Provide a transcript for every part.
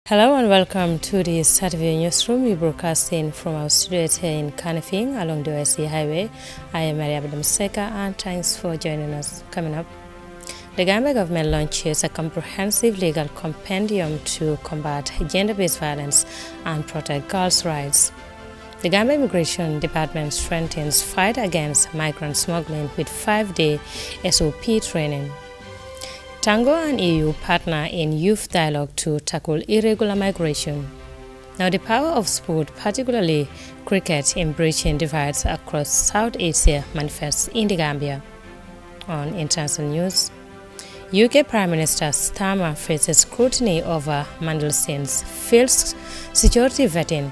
Hello and welcome to the Saturday Newsroom. We broadcasting from our studio here in Kanifing along the OSC Highway. I am Maria Seka and thanks for joining us. Coming up, the Gambia government launches a comprehensive legal compendium to combat gender-based violence and protect girls' rights. The Gambia Immigration Department strengthens fight against migrant smuggling with 5-day SOP training. Tango and EU partner in youth dialogue to tackle irregular migration. Now, the power of sport, particularly cricket, in bridging divides across South Asia manifests in the Gambia. On international news, UK Prime Minister Starmer faces scrutiny over Mandelstein's failed security vetting.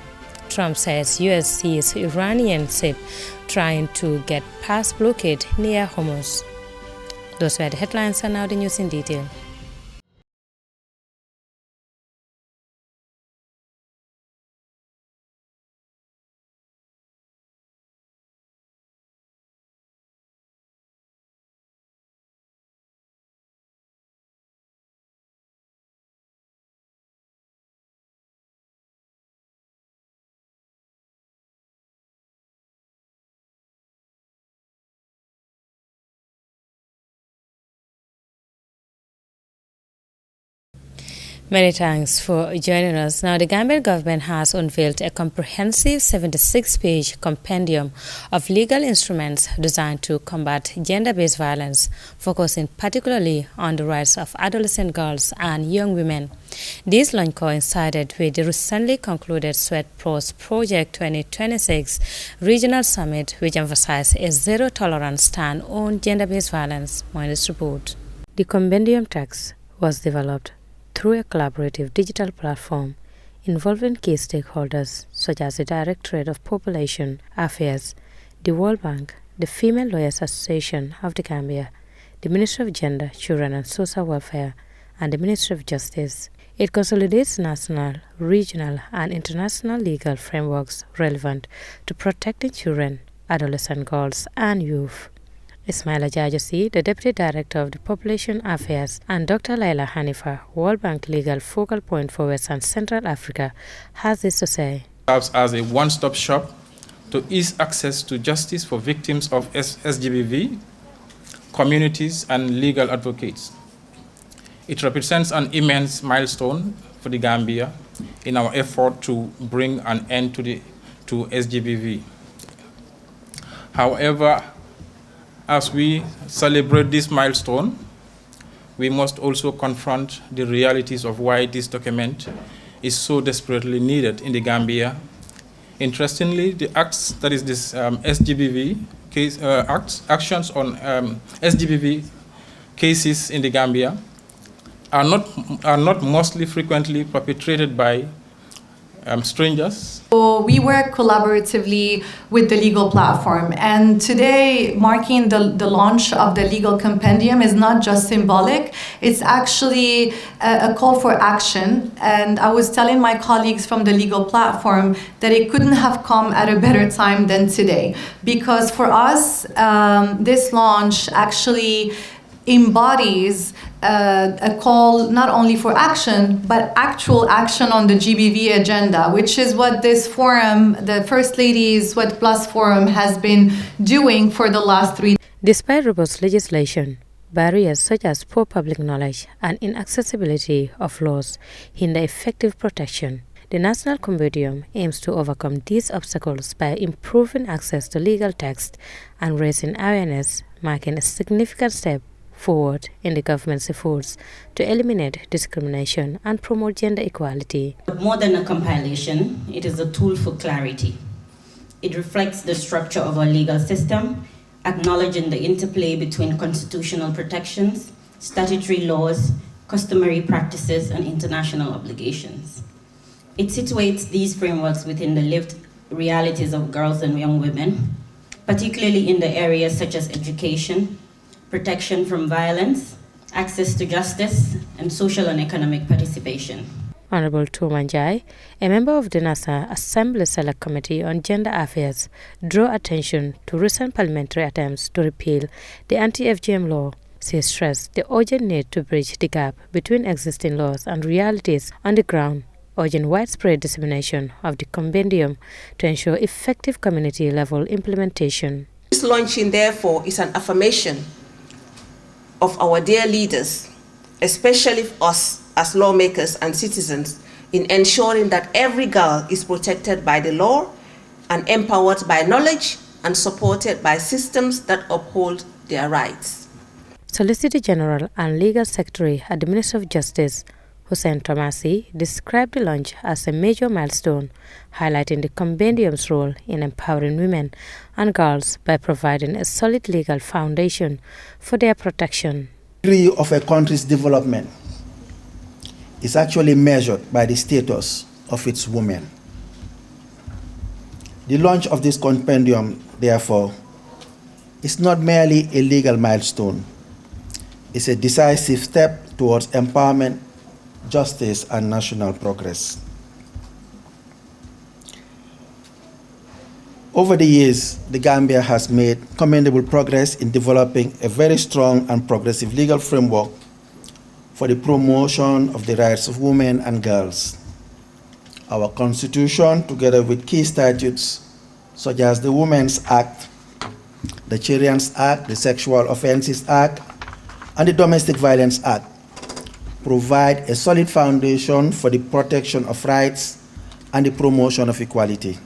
Trump says US sees Iranian ship trying to get past blockade near Hormuz. Those were the headlines, and now the news in detail. Many thanks for joining us. Now, the Gambian government has unveiled a comprehensive 76-page compendium of legal instruments designed to combat gender-based violence, focusing particularly on the rights of adolescent girls and young women. This launch coincided with the recently concluded Sweat Pros Project 2026 Regional Summit, which emphasized a zero-tolerance stand on gender-based violence. In this report, the compendium text was developed through a collaborative digital platform involving key stakeholders such as the Directorate of Population Affairs, the World Bank, the Female Lawyers Association of the Gambia, the Ministry of Gender, Children and Social Welfare, and the Ministry of Justice. It consolidates national, regional, and international legal frameworks relevant to protecting children, adolescent girls, and youth. Ismaila Jajasi, the Deputy Director of the Population Affairs, and Dr. Laila Hanifa, World Bank Legal Focal Point for West and Central Africa, has this to say. Serves as a one-stop shop to ease access to justice for victims of SGBV, communities, and legal advocates. It represents an immense milestone for the Gambia in our effort to bring an end to SGBV. However, as we celebrate this milestone, we must also confront the realities of why this document is so desperately needed in the Gambia. Interestingly, the acts, that is this SGBV case, actions on SGBV cases in the Gambia are not mostly frequently perpetrated by strangers. So we work collaboratively with the legal platform, and today, marking the launch of the legal compendium is not just symbolic, it's actually a call for action. And I was telling my colleagues from the legal platform that it couldn't have come at a better time than today, because for us, this launch actually embodies a call not only for action, but actual action on the GBV agenda, which is what this forum, the First Lady's Sweat Plus Forum, has been doing for the last 3 days. Despite robust legislation, barriers such as poor public knowledge and inaccessibility of laws hinder effective protection. The National Compendium aims to overcome these obstacles by improving access to legal text and raising awareness, marking a significant step forward in the government's efforts to eliminate discrimination and promote gender equality. But more than a compilation, it is a tool for clarity. It reflects the structure of our legal system, acknowledging the interplay between constitutional protections, statutory laws, customary practices, and international obligations. It situates these frameworks within the lived realities of girls and young women, particularly in the areas such as education, protection from violence, access to justice, and social and economic participation. Honorable Tumanjai, a member of the NASA Assembly Select Committee on Gender Affairs, drew attention to recent parliamentary attempts to repeal the anti-FGM law. She stressed the urgent need to bridge the gap between existing laws and realities on the ground urging widespread dissemination of the compendium to ensure effective community-level implementation. This launching, therefore, is an affirmation of our dear leaders, especially us as lawmakers and citizens, in ensuring that every girl is protected by the law and empowered by knowledge and supported by systems that uphold their rights. Solicitor General and Legal Secretary at the Ministry of Justice, Hussein Tomasi, described the launch as a major milestone, highlighting the compendium's role in empowering women and girls by providing a solid legal foundation for their protection. The degree of a country's development is actually measured by the status of its women. The launch of this compendium, therefore, is not merely a legal milestone. It's a decisive step towards empowerment, justice, and national progress. Over the years, the Gambia has made commendable progress in developing a very strong and progressive legal framework for the promotion of the rights of women and girls. Our Constitution, together with key statutes such as the Women's Act, the Children's Act, the Sexual Offences Act, and the Domestic Violence Act, provide a solid foundation for the protection of rights and the promotion of equality.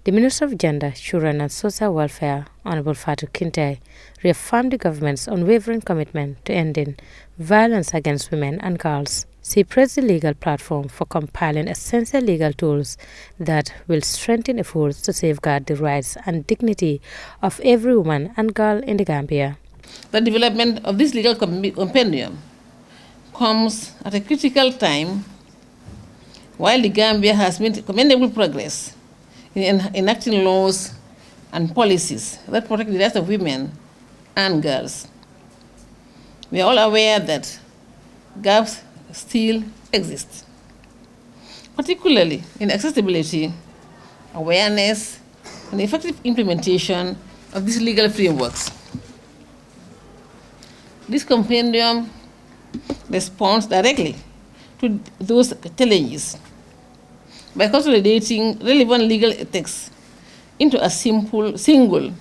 The Minister of Gender, Children and Social Welfare, Honorable Fatou Kinte, reaffirmed the government's unwavering commitment to ending violence against women and girls. She praised the legal platform for compiling essential legal tools that will strengthen efforts to safeguard the rights and dignity of every woman and girl in the Gambia. The development of this legal compendium comes at a critical time while the Gambia has made commendable progress in enacting laws and policies that protect the rights of women and girls. We are all aware that gaps still exist, particularly in accessibility, awareness, and effective implementation of these legal frameworks. This compendium responds directly to those challenges by consolidating relevant legal texts into a single,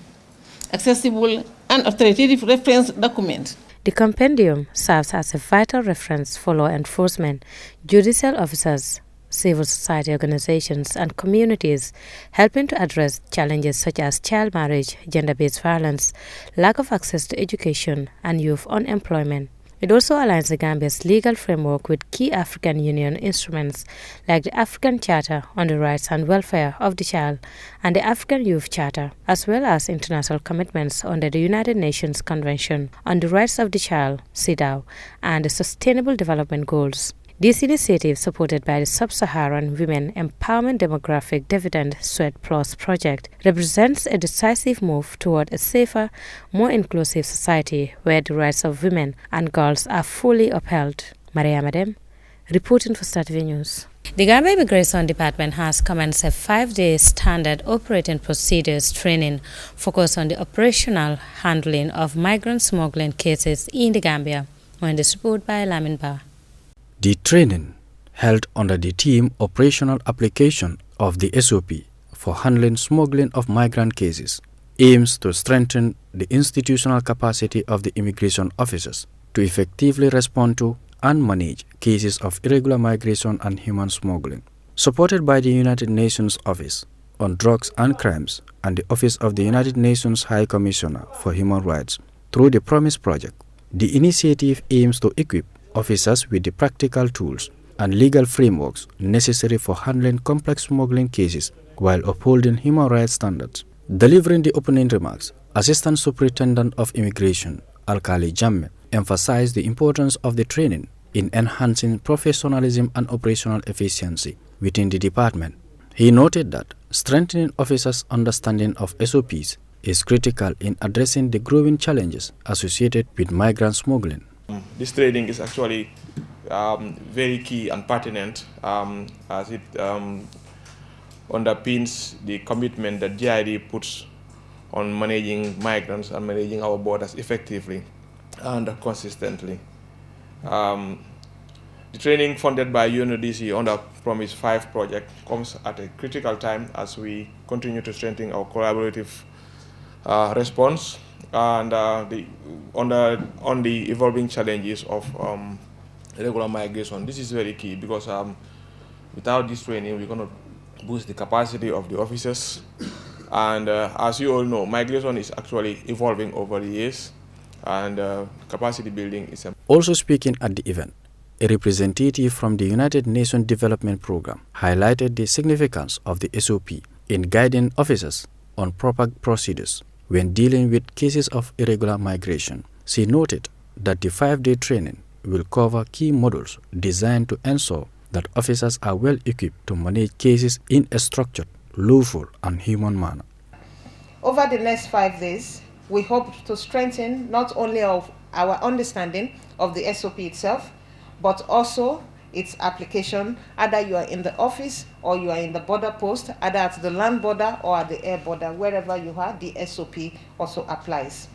accessible, and authoritative reference document. The compendium serves as a vital reference for law enforcement, judicial officers, civil society organizations, and communities, helping to address challenges such as child marriage, gender-based violence, lack of access to education, and youth unemployment. It also aligns the Gambia's legal framework with key African Union instruments like the African Charter on the Rights and Welfare of the Child and the African Youth Charter, as well as international commitments under the United Nations Convention on the Rights of the Child, CEDAW, and the Sustainable Development Goals. This initiative, supported by the Sub-Saharan Women Empowerment Demographic Dividend Sweat Plus project, represents a decisive move toward a safer, more inclusive society where the rights of women and girls are fully upheld. Maria Madem, reporting for Star TV News. The Gambia Immigration Department has commenced a 5-day standard operating procedures training focused on the operational handling of migrant smuggling cases in the Gambia. On this report by Lamin Ba. The training, held under the theme Operational Application of the SOP for Handling Smuggling of Migrant Cases, aims to strengthen the institutional capacity of the immigration officers to effectively respond to and manage cases of irregular migration and human smuggling. Supported by the United Nations Office on Drugs and Crimes and the Office of the United Nations High Commissioner for Human Rights through the PROMISE project, the initiative aims to equip officers with the practical tools and legal frameworks necessary for handling complex smuggling cases while upholding human rights standards. Delivering the opening remarks, Assistant Superintendent of Immigration, Alkali Jamme, emphasized the importance of the training in enhancing professionalism and operational efficiency within the department. He noted that strengthening officers' understanding of SOPs is critical in addressing the growing challenges associated with migrant smuggling. This training is actually very key and pertinent as it underpins the commitment that GID puts on managing migrants and managing our borders effectively and consistently. The training funded by UNODC under Promise 5 project comes at a critical time as we continue to strengthen our collaborative response and on the evolving challenges of irregular migration. This is very key because without this training, we're going to boost the capacity of the officers. And as you all know, migration is actually evolving over the years, and capacity building is important. Also speaking at the event, a representative from the United Nations Development Programme highlighted the significance of the SOP in guiding officers on proper procedures when dealing with cases of irregular migration. She noted that the 5-day training will cover key modules designed to ensure that officers are well equipped to manage cases in a structured, lawful, and human manner. Over the next 5 days, we hope to strengthen not only of our understanding of the SOP itself, but also its application, either you are in the office or you are in the border post, either at the land border or at the air border, wherever you are, the SOP also applies.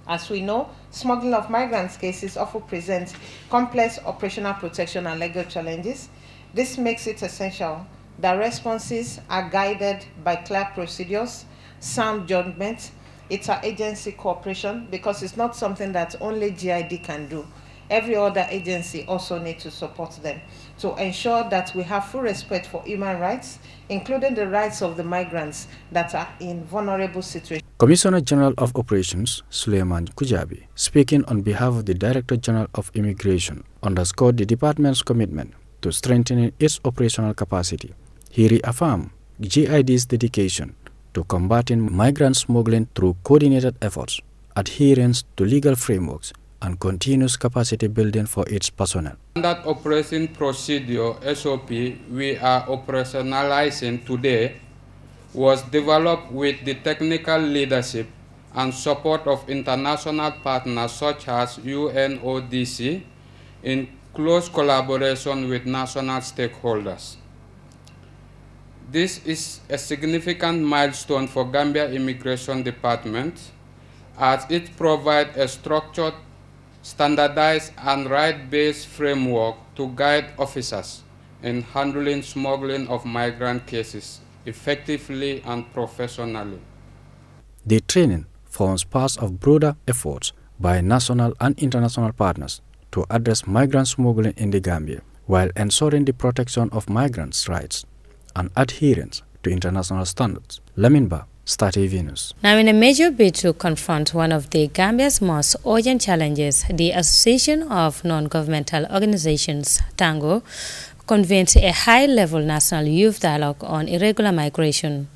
As we know, smuggling of migrants cases often present complex operational protection and legal challenges. This makes it essential that responses are guided by clear procedures, sound judgment, interagency cooperation, because it's not something that only GID can do. Every other agency also needs to support them to ensure that we have full respect for human rights, including the rights of the migrants that are in vulnerable situations. Commissioner General of Operations, Suleiman Kujabi, speaking on behalf of the Director General of Immigration, underscored the department's commitment to strengthening its operational capacity. He reaffirmed GID's dedication to combating migrant smuggling through coordinated efforts, adherence to legal frameworks, and continuous capacity building for its personnel. Standard Operation Procedure SOP we are operationalizing today was developed with the technical leadership and support of international partners such as UNODC in close collaboration with national stakeholders. This is a significant milestone for Gambia Immigration Department as it provides a structured, standardized and right-based framework to guide officers in handling smuggling of migrant cases effectively and professionally. The training forms part of broader efforts by national and international partners to address migrant smuggling in the Gambia while ensuring the protection of migrants' rights and adherence to international standards. Laminba, Star TV News. Now, in a major bid to confront one of the Gambia's most urgent challenges, the Association of Non-Governmental Organizations, TANGO, convened a high-level national youth dialogue on irregular migration.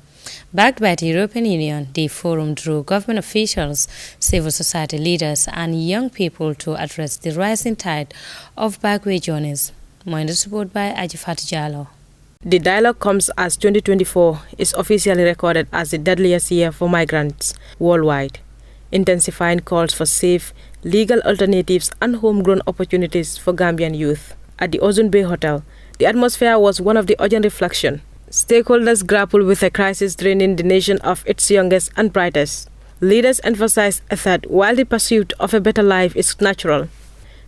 Backed by the European Union, the forum drew government officials, civil society leaders, and young people to address the rising tide of backway journeys. More in this report by Ajifat Jallo. The dialogue comes as 2024 is officially recorded as the deadliest year for migrants worldwide, intensifying calls for safe, legal alternatives and homegrown opportunities for Gambian youth. At the Ozone Bay Hotel, the atmosphere was one of the urgent reflection. Stakeholders grapple with a crisis draining the nation of its youngest and brightest. Leaders emphasized that while the pursuit of a better life is natural,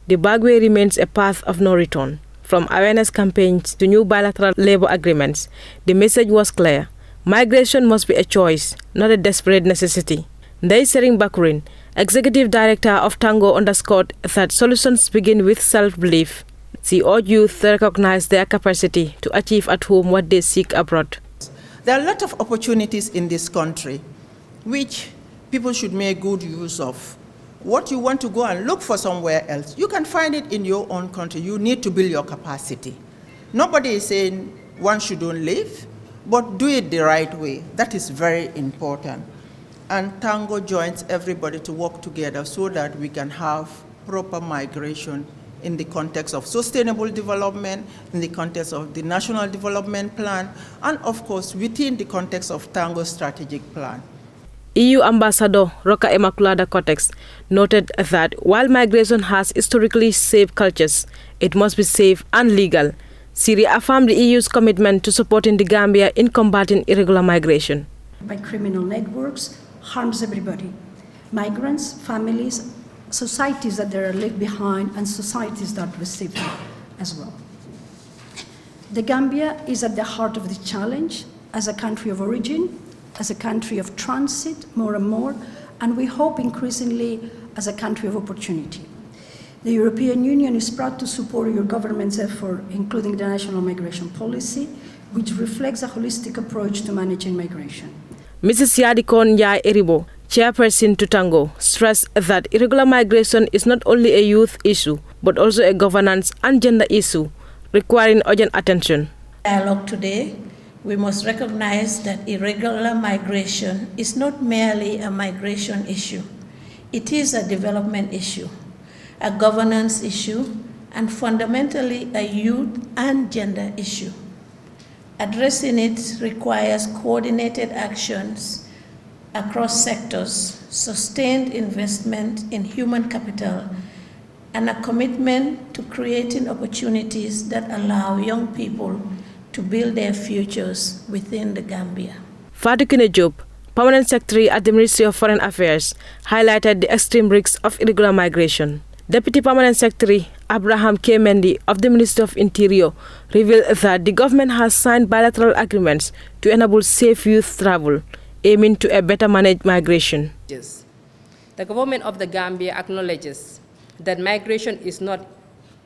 the backway remains a path of no return. From awareness campaigns to new bilateral labor agreements, the message was clear. Migration must be a choice, not a desperate necessity. Ndai Sering Bakurin, Executive Director of Tango, underscored that solutions begin with self-belief. She urged youth to recognize their capacity to achieve at home what they seek abroad. There are a lot of opportunities in this country which people should make good use of. What you want to go and look for somewhere else, you can find it in your own country. You need to build your capacity. Nobody is saying one shouldn't live, but do it the right way. That is very important. And Tango joins everybody to work together so that we can have proper migration in the context of sustainable development, in the context of the National Development Plan, and of course within the context of Tango's strategic plan. EU Ambassador Roca Immaculada Cortex noted that while migration has historically saved cultures, it must be safe and legal. She reaffirmed the EU's commitment to supporting the Gambia in combating irregular migration. By criminal networks, harms everybody. Migrants, families, societies that they are left behind, and societies that receive them. as well. The Gambia is at the heart of the challenge as a country of origin, as a country of transit more and more, and we hope increasingly as a country of opportunity. The European Union is proud to support your government's effort, including the national migration policy, which reflects a holistic approach to managing migration. Mrs. Yadikon Yai Eribo, chairperson to Tango, stressed that irregular migration is not only a youth issue, but also a governance and gender issue, requiring urgent attention. Dialogue today, we must recognize that irregular migration is not merely a migration issue. It is a development issue, a governance issue, and fundamentally a youth and gender issue. Addressing it requires coordinated actions across sectors, sustained investment in human capital, and a commitment to creating opportunities that allow young people to build their futures within the Gambia. Fatou Kiné Diop, Permanent Secretary at the Ministry of Foreign Affairs, highlighted the extreme risks of irregular migration. Deputy Permanent Secretary Abraham K. Mendy of the Ministry of Interior revealed that the government has signed bilateral agreements to enable safe youth travel, aiming to a better managed migration. The government of the Gambia acknowledges that migration is not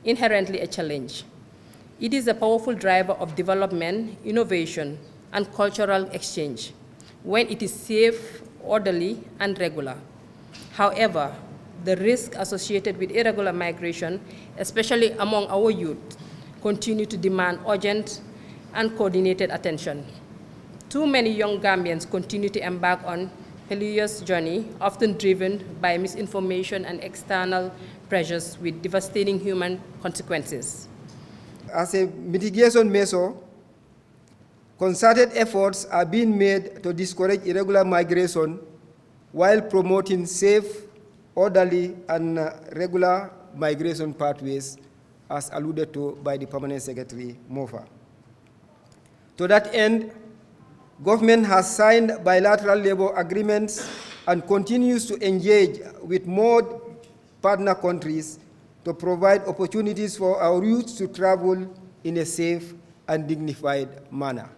inherently a challenge. It is a powerful driver of development, innovation, and cultural exchange when it is safe, orderly, and regular. However, the risk associated with irregular migration, especially among our youth, continue to demand urgent and coordinated attention. Too many young Gambians continue to embark on perilous journey, often driven by misinformation and external pressures with devastating human consequences. As a mitigation measure, concerted efforts are being made to discourage irregular migration while promoting safe, orderly, and regular migration pathways, as alluded to by the Permanent Secretary, Mofa. To that end, government has signed bilateral labor agreements and continues to engage with more partner countries to provide opportunities for our youth to travel in a safe and dignified manner.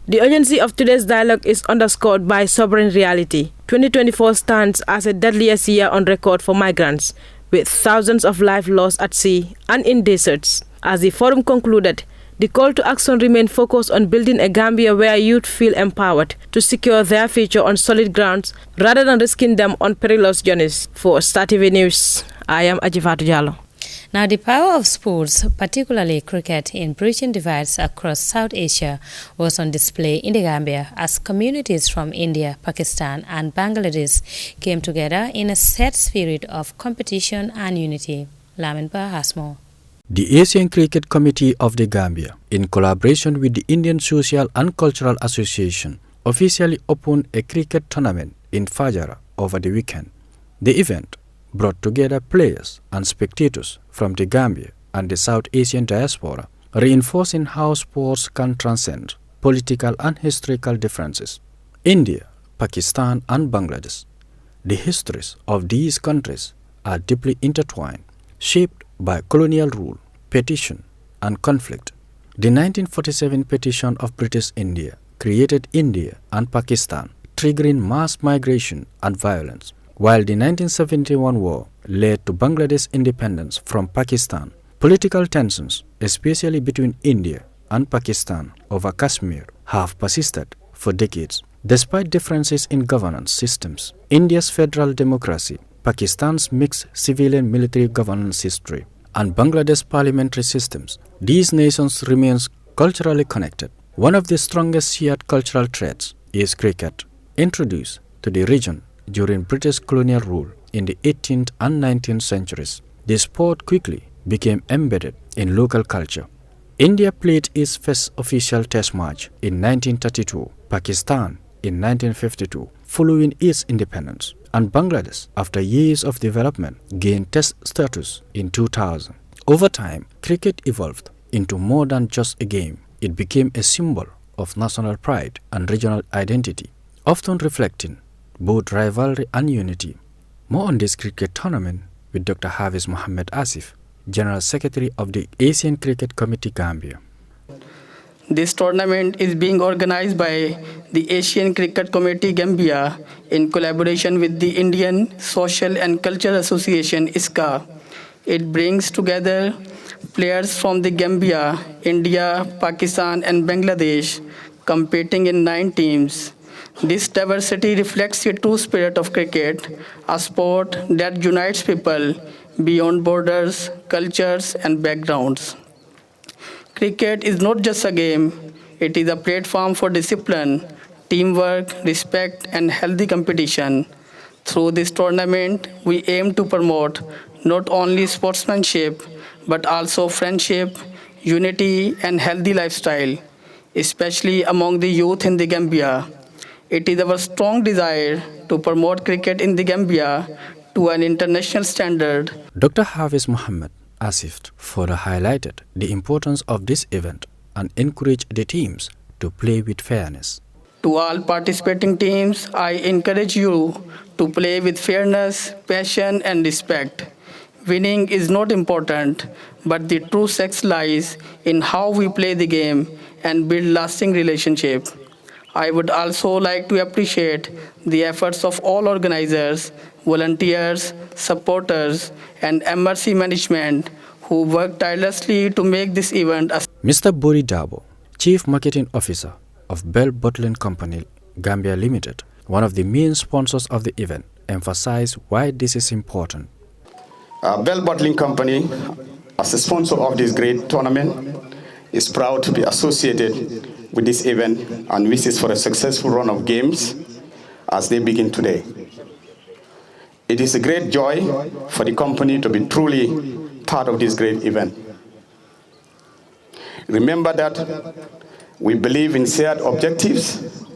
The urgency of today's dialogue is underscored by sovereign reality. 2024 stands as the deadliest year on record for migrants, with thousands of lives lost at sea and in deserts. As the forum concluded, the call to action remained focused on building a Gambia where youth feel empowered to secure their future on solid grounds rather than risking them on perilous journeys. For Star TV News, I am Ajifatu Jallo. Now, the power of sports, particularly cricket, in bridging divides across South Asia was on display in the Gambia as communities from India, Pakistan and Bangladesh came together in a set spirit of competition and unity. Lamin Ba has more. The Asian Cricket Committee of the Gambia, in collaboration with the Indian Social and Cultural Association, officially opened a cricket tournament in Fajara over the weekend. The event brought together players and spectators from the Gambia and the South Asian diaspora, reinforcing how sports can transcend political and historical differences. India, Pakistan and Bangladesh. The histories of these countries are deeply intertwined, shaped by colonial rule, petition, and conflict. The 1947 petition of British India created India and Pakistan, triggering mass migration and violence, while the 1971 war led to Bangladesh independence from Pakistan. Political tensions, especially between India and Pakistan over Kashmir, have persisted for decades. Despite differences in governance systems, India's federal democracy, Pakistan's mixed civilian-military governance history, and Bangladesh's parliamentary systems, these nations remain culturally connected. One of the strongest shared cultural traits is cricket, introduced to the region during British colonial rule in the 18th and 19th centuries. The sport quickly became embedded in local culture. India played its first official test match in 1932, Pakistan in 1952, following its independence, and Bangladesh, after years of development, gained test status in 2000. Over time, cricket evolved into more than just a game. It became a symbol of national pride and regional identity, often reflecting both rivalry and unity. More on this cricket tournament with Dr. Hafiz Mohammed Asif, General Secretary of the Asian Cricket Committee Gambia. This tournament is being organized by the Asian Cricket Committee Gambia in collaboration with the Indian Social and Cultural Association ISCA. It brings together players from the Gambia, India, Pakistan and Bangladesh competing in 9 teams. This diversity reflects the true spirit of cricket, a sport that unites people beyond borders, cultures and backgrounds. Cricket is not just a game, it is a platform for discipline, teamwork, respect, and healthy competition. Through this tournament, we aim to promote not only sportsmanship but also friendship, unity, and healthy lifestyle, especially among the youth in the Gambia. It is our strong desire to promote cricket in the Gambia to an international standard. Dr. Hafiz Mohammed Asif further highlighted the importance of this event and encouraged the teams to play with fairness. To all participating teams, I encourage you to play with fairness, passion, and respect. Winning is not important, but the true success lies in how we play the game and build lasting relationships. I would also like to appreciate the efforts of all organizers, volunteers, supporters, and MRC management who work tirelessly to make this event a Mr. Bori Dabo, Chief Marketing Officer of Bell Bottling Company, Gambia Limited, one of the main sponsors of the event, emphasized why this is important. Bell Bottling Company, as a sponsor of this great tournament, is proud to be associated with this event and wishes for a successful run of games as they begin today. It is a great joy for the company to be truly part of this great event. Remember that we believe in shared objectives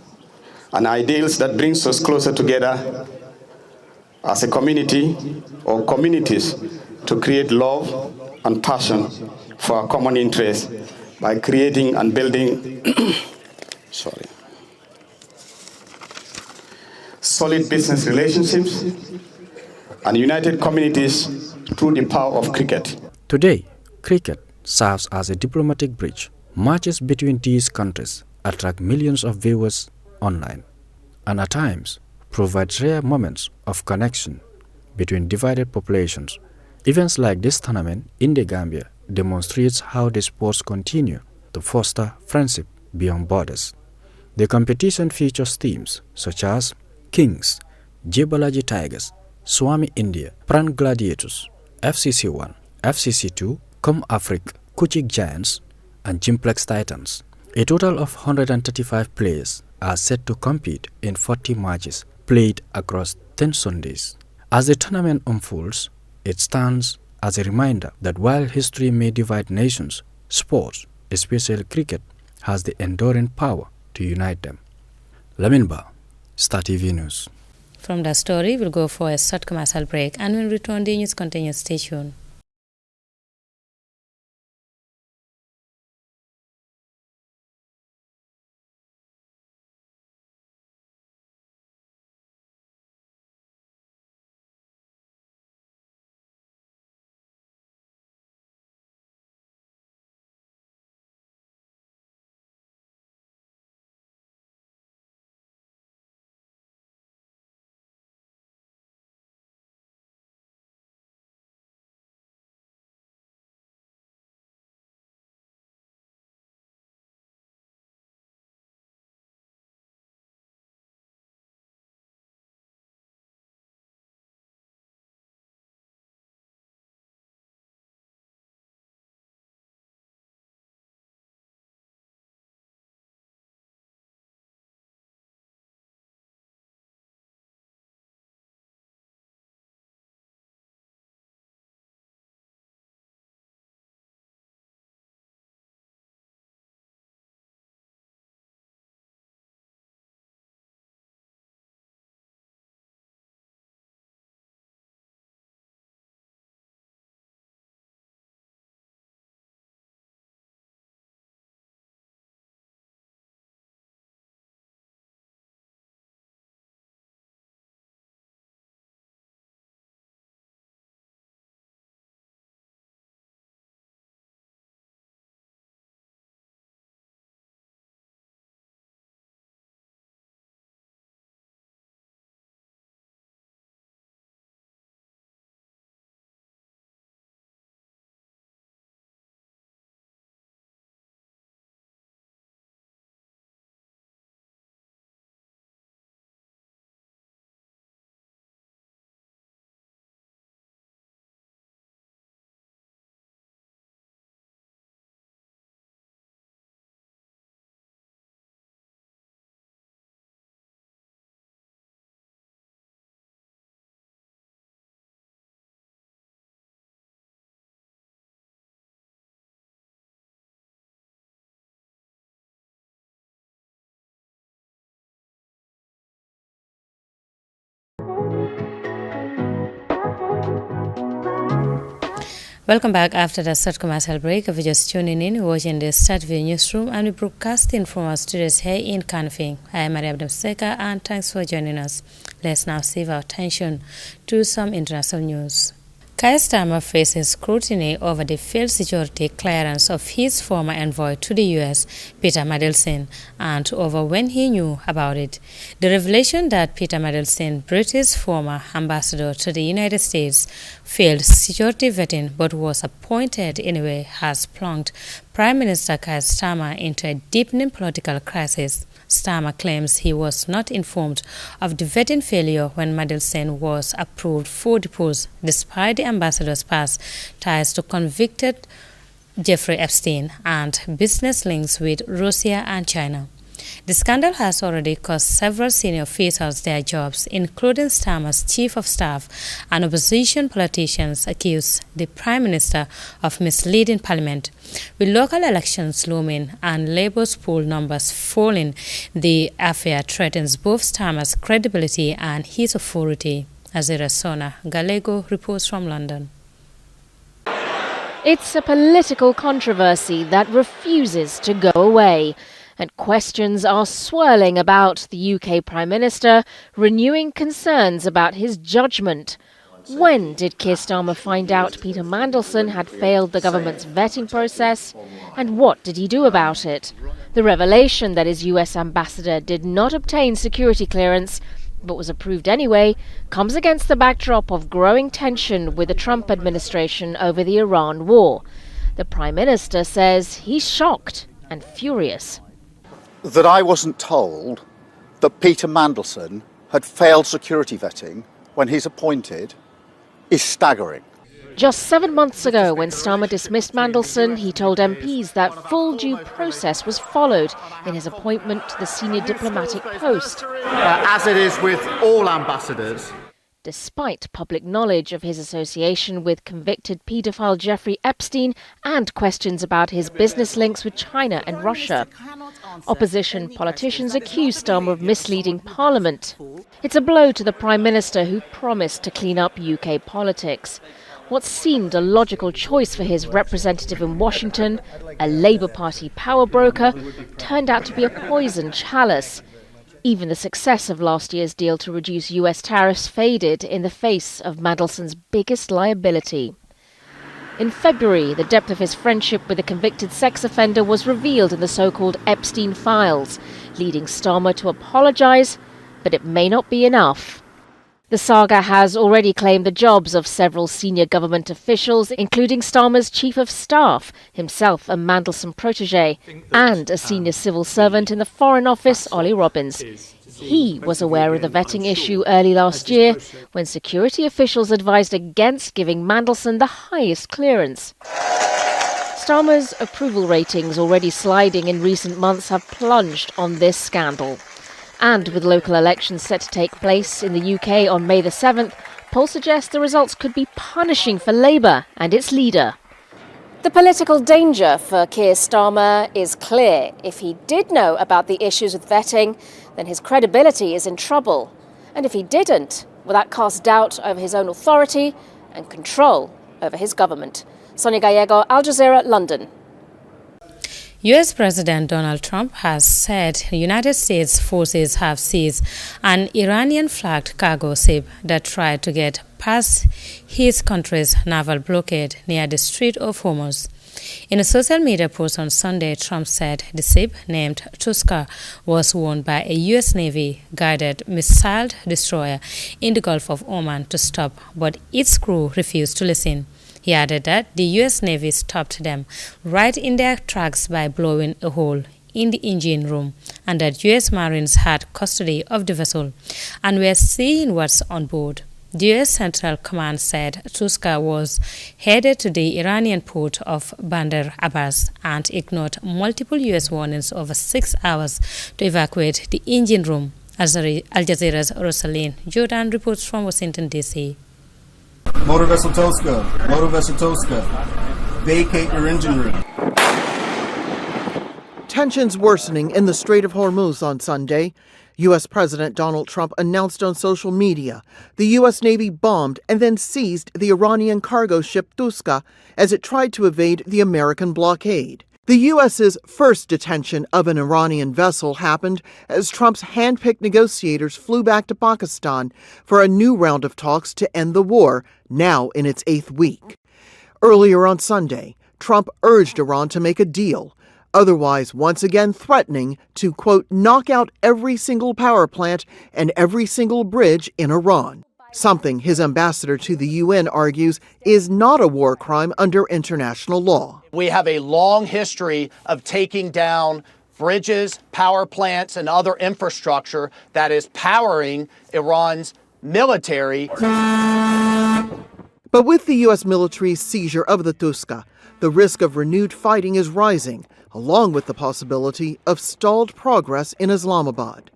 and ideals that brings us closer together as a community or communities to create love and passion for our common interests by creating and building solid business relationships and united communities through the power of cricket. Today, cricket serves as a diplomatic bridge. Matches between these countries attract millions of viewers online and at times provide rare moments of connection between divided populations. Events like this tournament in the Gambia demonstrates how the sports continue to foster friendship beyond borders. The competition features teams such as Kings, Jebalaji Tigers, Swami India, Pran Gladiators, FCC1, FCC2, Com Africa, Kuchik Giants, and Jimplex Titans. A total of 135 players are set to compete in 40 matches played across 10 Sundays. As the tournament unfolds, it stands as a reminder that while history may divide nations, sports, especially cricket, has the enduring power to unite them. Lamin Ba, Star TV News. From that story, we'll go for a short commercial break, and when we return, the news continues. Stay tuned. Welcome back after the short commercial break. If you're just tuning in, watching the StartView Newsroom, and we're broadcasting from our studios here in Kanifing. I am Maria Abdamseka, and thanks for joining us. Let's now save our attention to some international news. Keir Starmer faces scrutiny over the failed security clearance of his former envoy to the U.S., Peter Mandelson, and over when he knew about it. The revelation that Peter Mandelson, British former ambassador to the United States, failed security vetting but was appointed anyway has plunged Prime Minister Keir Starmer into a deepening political crisis. Starmer claims he was not informed of the vetting failure when Mandelson was approved for the post, despite the ambassador's past ties to convicted Jeffrey Epstein and business links with Russia and China. The scandal has already cost several senior officials their jobs, including Starmer's chief of staff, and opposition politicians accuse the Prime Minister of misleading Parliament. With local elections looming and Labour's poll numbers falling, the affair threatens both Starmer's credibility and his authority. Azira Sona Gallego reports from London. It's a political controversy that refuses to go away, and questions are swirling about the UK Prime Minister renewing concerns about his judgment. When did Keir Starmer find out Peter Mandelson had failed the government's vetting process, and what did he do about it? The revelation that his US ambassador did not obtain security clearance but was approved anyway comes against the backdrop of growing tension with the Trump administration over the Iran war. The Prime Minister says he's shocked and furious. That I wasn't told that Peter Mandelson had failed security vetting when he's appointed is staggering. Just 7 months ago, when Starmer dismissed Mandelson, he told MPs that full due process was followed in his appointment to the senior diplomatic post. As it is with all ambassadors. Despite public knowledge of his association with convicted paedophile Jeffrey Epstein and questions about his business links with China and Russia. Opposition politicians accuse Starmer of misleading Parliament. It's a blow to the Prime Minister, who promised to clean up UK politics. What seemed a logical choice for his representative in Washington, a Labour Party power broker, turned out to be a poisoned chalice. Even the success of last year's deal to reduce US tariffs faded in the face of Mandelson's biggest liability. In February, the depth of his friendship with a convicted sex offender was revealed in the so-called Epstein files, leading Starmer to apologise, but it may not be enough. The saga has already claimed the jobs of several senior government officials, including Starmer's chief of staff, himself a Mandelson protégé, and a senior civil servant in the Foreign Office, Ollie Robbins. He was aware of the vetting issue early last year, when security officials advised against giving Mandelson the highest clearance. Starmer's approval ratings, already sliding in recent months, have plunged on this scandal. And with local elections set to take place in the UK on May the 7th, polls suggest the results could be punishing for Labour and its leader. The political danger for Keir Starmer is clear. If he did know about the issues with vetting, then his credibility is in trouble. And if he didn't, will that cast doubt over his own authority and control over his government? Sonia Gallego, Al Jazeera, London. U.S. President Donald Trump has said United States forces have seized an Iranian-flagged cargo ship that tried to get past his country's naval blockade near the Strait of Hormuz. In a social media post on Sunday, Trump said the ship, named Tuskar, was warned by a U.S. Navy guided missile destroyer in the Gulf of Oman to stop, but its crew refused to listen. He added that the U.S. Navy stopped them right in their tracks by blowing a hole in the engine room, and that U.S. Marines had custody of the vessel and were seeing what's on board. The U.S. Central Command said Tuskar was headed to the Iranian port of Bandar Abbas and ignored multiple U.S. warnings over 6 hours to evacuate the engine room. Al Jazeera's Rosaline Jordan reports from Washington, D.C. Motor vessel Tosca, vacate your engine room. Tensions worsening in the Strait of Hormuz on Sunday. U.S. President Donald Trump announced on social media the U.S. Navy bombed and then seized the Iranian cargo ship Tuska as it tried to evade the American blockade. The U.S.'s first detention of an Iranian vessel happened as Trump's hand-picked negotiators flew back to Pakistan for a new round of talks to end the war, now in its 8th week. Earlier on Sunday, Trump urged Iran to make a deal, otherwise once again threatening to, quote, knock out every single power plant and every single bridge in Iran, something his ambassador to the UN argues is not a war crime under international law. We have a long history of taking down bridges, power plants, and other infrastructure that is powering Iran's military. But with the U.S. military's seizure of the Tuska, the risk of renewed fighting is rising, along with the possibility of stalled progress in Islamabad.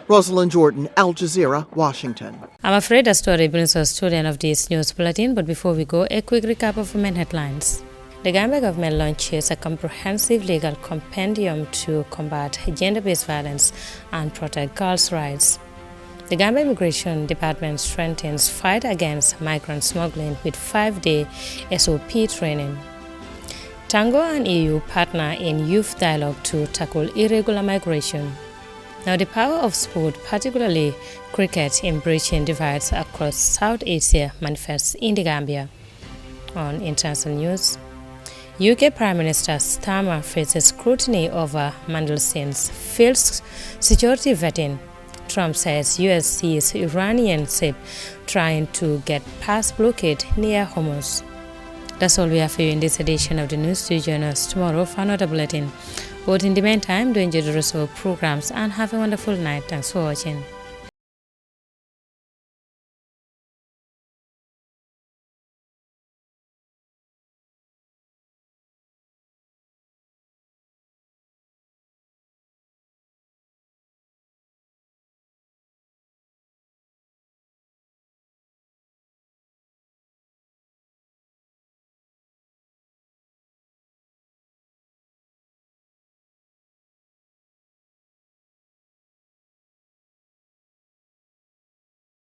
Rosalind Jordan, Al Jazeera, Washington. I'm afraid the story brings us to the end of this news bulletin, but before we go, a quick recap of the main headlines. The Gambia government launches a comprehensive legal compendium to combat gender-based violence and protect girls' rights. The Gambia Immigration Department strengthens fight against migrant smuggling with 5-day SOP training. Tango and EU partner in youth dialogue to tackle irregular migration. Now, the power of sport, particularly cricket, in bridging divides across South Asia manifests in the Gambia. On international news, UK Prime Minister Starmer faces scrutiny over Mandelstein's failed security vetting. Trump says US sees Iranian ship trying to get past blockade near Hormuz. That's all we have for you in this edition of the news. Do join us tomorrow for another bulletin. But in the meantime, do enjoy the rest of our programs and have a wonderful night. Thanks for watching.